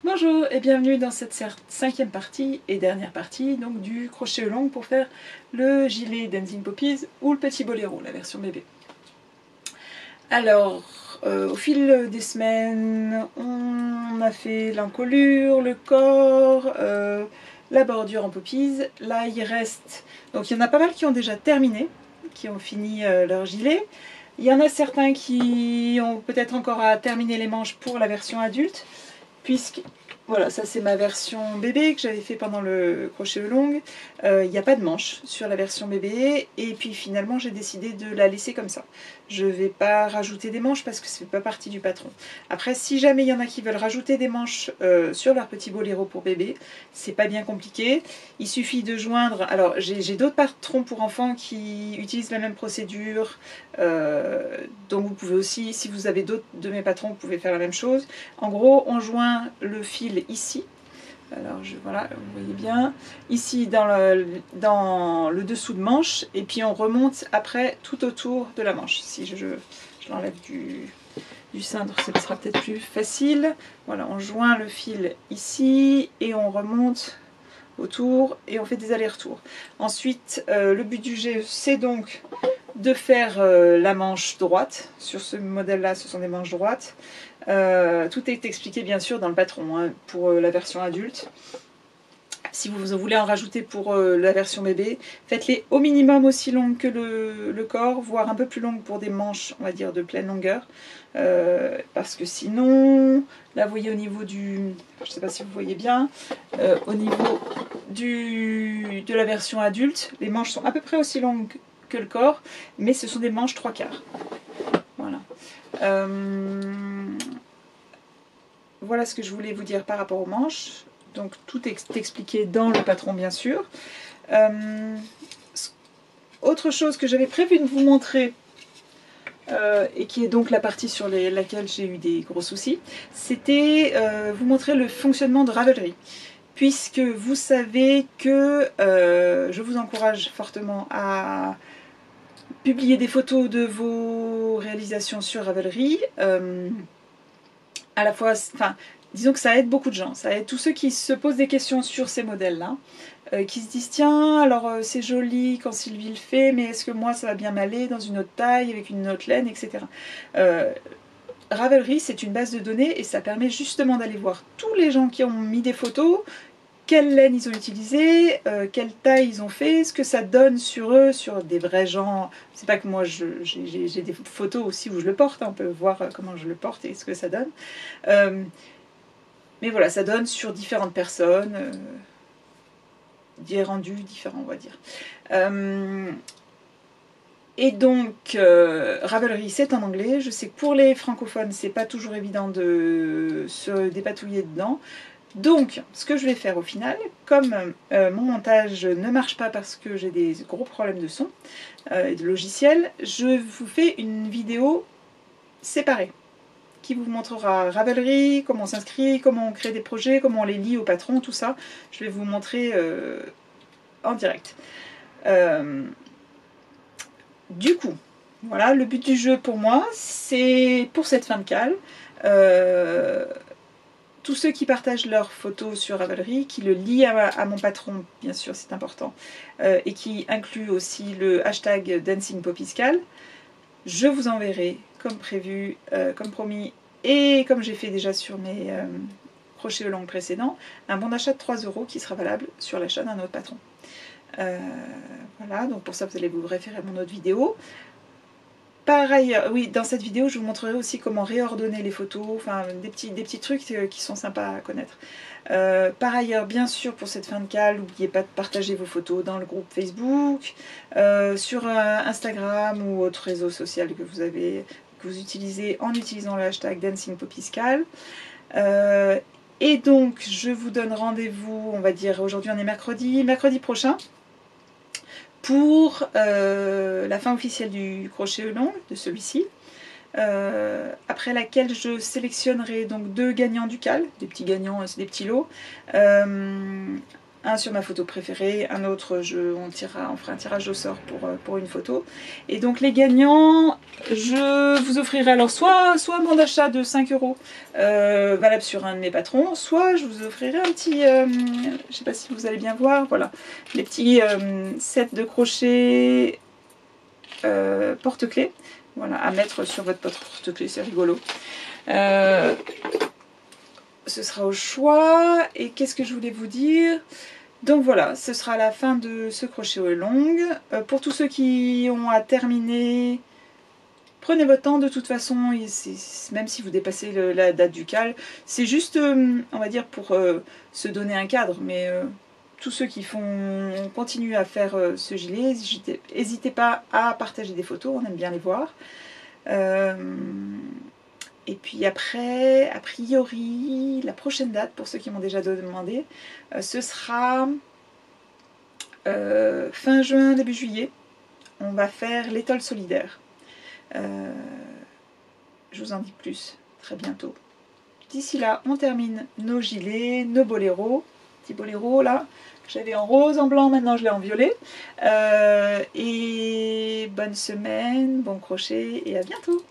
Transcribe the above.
Bonjour et bienvenue dans cette cinquième partie et dernière partie donc du crochet long pour faire le gilet Dancing Poppies ou le petit boléro, la version bébé. Alors, au fil des semaines, on a fait l'encolure, le corps, la bordure en poppies. Là, il reste... Donc il y en a pas mal qui ont déjà terminé, qui ont fini leur gilet. Il y en a certains qui ont peut-être encore à terminer les manches pour la version adulte, puisque... Voilà, ça c'est ma version bébé que j'avais fait pendant le crochet long. Il n'y a pas de manche sur la version bébé et puis finalement j'ai décidé de la laisser comme ça. Je ne vais pas rajouter des manches parce que ça ne fait pas partie du patron. Après, si jamais il y en a qui veulent rajouter des manches sur leur petit boléro pour bébé, c'est pas bien compliqué. Il suffit de joindre... Alors j'ai d'autres patrons pour enfants qui utilisent la même procédure. Donc vous pouvez aussi, si vous avez d'autres de mes patrons, vous pouvez faire la même chose. En gros, on joint le fil ici. Alors voilà, vous voyez bien, ici dans le dessous de manche, et puis on remonte après tout autour de la manche. Si je l'enlève du cintre, ce sera peut-être plus facile. Voilà, on joint le fil ici et on remonte autour et on fait des allers-retours. Ensuite, le but du jeu, c'est donc de faire la manche droite. Sur ce modèle-là, ce sont des manches droites. Tout est expliqué bien sûr dans le patron hein, pour la version adulte. Si vous voulez en rajouter pour la version bébé, faites-les au minimum aussi longues que le corps, voire un peu plus longues pour des manches, on va dire, de pleine longueur. Parce que sinon, là vous voyez au niveau du... Je ne sais pas si vous voyez bien, au niveau de la version adulte, les manches sont à peu près aussi longues que le corps, mais ce sont des manches 3/4. Voilà. Voilà ce que je voulais vous dire par rapport aux manches. Donc tout est expliqué dans le patron bien sûr. Autre chose que j'avais prévu de vous montrer, et qui est donc la partie sur laquelle j'ai eu des gros soucis, c'était vous montrer le fonctionnement de Ravelry. Puisque vous savez que je vous encourage fortement à publier des photos de vos réalisations sur Ravelry. À la fois, enfin, disons que ça aide beaucoup de gens, ça aide tous ceux qui se posent des questions sur ces modèles-là, qui se disent tiens, alors c'est joli quand Sylvie le fait, mais est-ce que moi ça va bien m'aller dans une autre taille, avec une autre laine, etc. Ravelry, c'est une base de données et ça permet justement d'aller voir tous les gens qui ont mis des photos, quelle laine ils ont utilisé, quelle taille ils ont fait, ce que ça donne sur eux, sur des vrais gens. C'est pas que moi j'ai des photos aussi où je le porte, hein, on peut voir comment je le porte et ce que ça donne. Mais voilà, ça donne sur différentes personnes, des rendus différents, on va dire. Et donc, Ravelry, c'est en anglais. Je sais que pour les francophones, c'est pas toujours évident de se dépatouiller dedans. Donc, ce que je vais faire au final, comme mon montage ne marche pas parce que j'ai des gros problèmes de son et de logiciel, je vous fais une vidéo séparée qui vous montrera Ravelry, comment on s'inscrit, comment on crée des projets, comment on les lie au patron, tout ça. Je vais vous montrer en direct. Du coup, voilà, le but du jeu pour moi, c'est pour cette fin de cale. Tous ceux qui partagent leurs photos sur Ravelry, qui le lient à mon patron, bien sûr c'est important, et qui incluent aussi le hashtag Dancing Poppies Cal, je vous enverrai, comme prévu, comme promis, et comme j'ai fait déjà sur mes crochets longs précédents, un bon d'achat de 3 € qui sera valable sur l'achat d'un autre patron. Voilà, donc pour ça vous allez vous référer à mon autre vidéo. Par ailleurs, oui, dans cette vidéo, je vous montrerai aussi comment réordonner les photos, enfin des petits trucs qui sont sympas à connaître. Par ailleurs, bien sûr, pour cette fin de cale, n'oubliez pas de partager vos photos dans le groupe Facebook, sur Instagram ou autre réseau social que vous utilisez en utilisant le hashtag DancingPoppiesCal. Et donc, je vous donne rendez-vous, on va dire, aujourd'hui on est mercredi prochain, pour la fin officielle du crochet long, de celui-ci, après laquelle je sélectionnerai donc 2 gagnants du cal, des petits gagnants, c'est des petits lots, un sur ma photo préférée, un autre, on fera un tirage au sort pour une photo. Et donc les gagnants, je vous offrirai alors soit un bon d'achat de 5 € valable sur un de mes patrons, soit je vous offrirai un petit, je sais pas si vous allez bien voir, voilà, les petits sets de crochet porte-clés, voilà, à mettre sur votre porte-clés, c'est rigolo. Ce sera au choix. Et qu'est-ce que je voulais vous dire? Donc voilà, ce sera la fin de ce crochet aux longues. Pour tous ceux qui ont à terminer, prenez votre temps de toute façon, même si vous dépassez la date du cal, c'est juste, on va dire, pour se donner un cadre. Mais tous ceux qui continuent à faire ce gilet, n'hésitez pas à partager des photos, on aime bien les voir. Et puis après, a priori, la prochaine date, pour ceux qui m'ont déjà demandé, ce sera fin juin, début juillet. On va faire l'étole solidaire. Je vous en dis plus très bientôt. D'ici là, on termine nos gilets, nos boléros. Petit boléro là, que j'avais en rose, en blanc, maintenant je l'ai en violet. Et bonne semaine, bon crochet et à bientôt!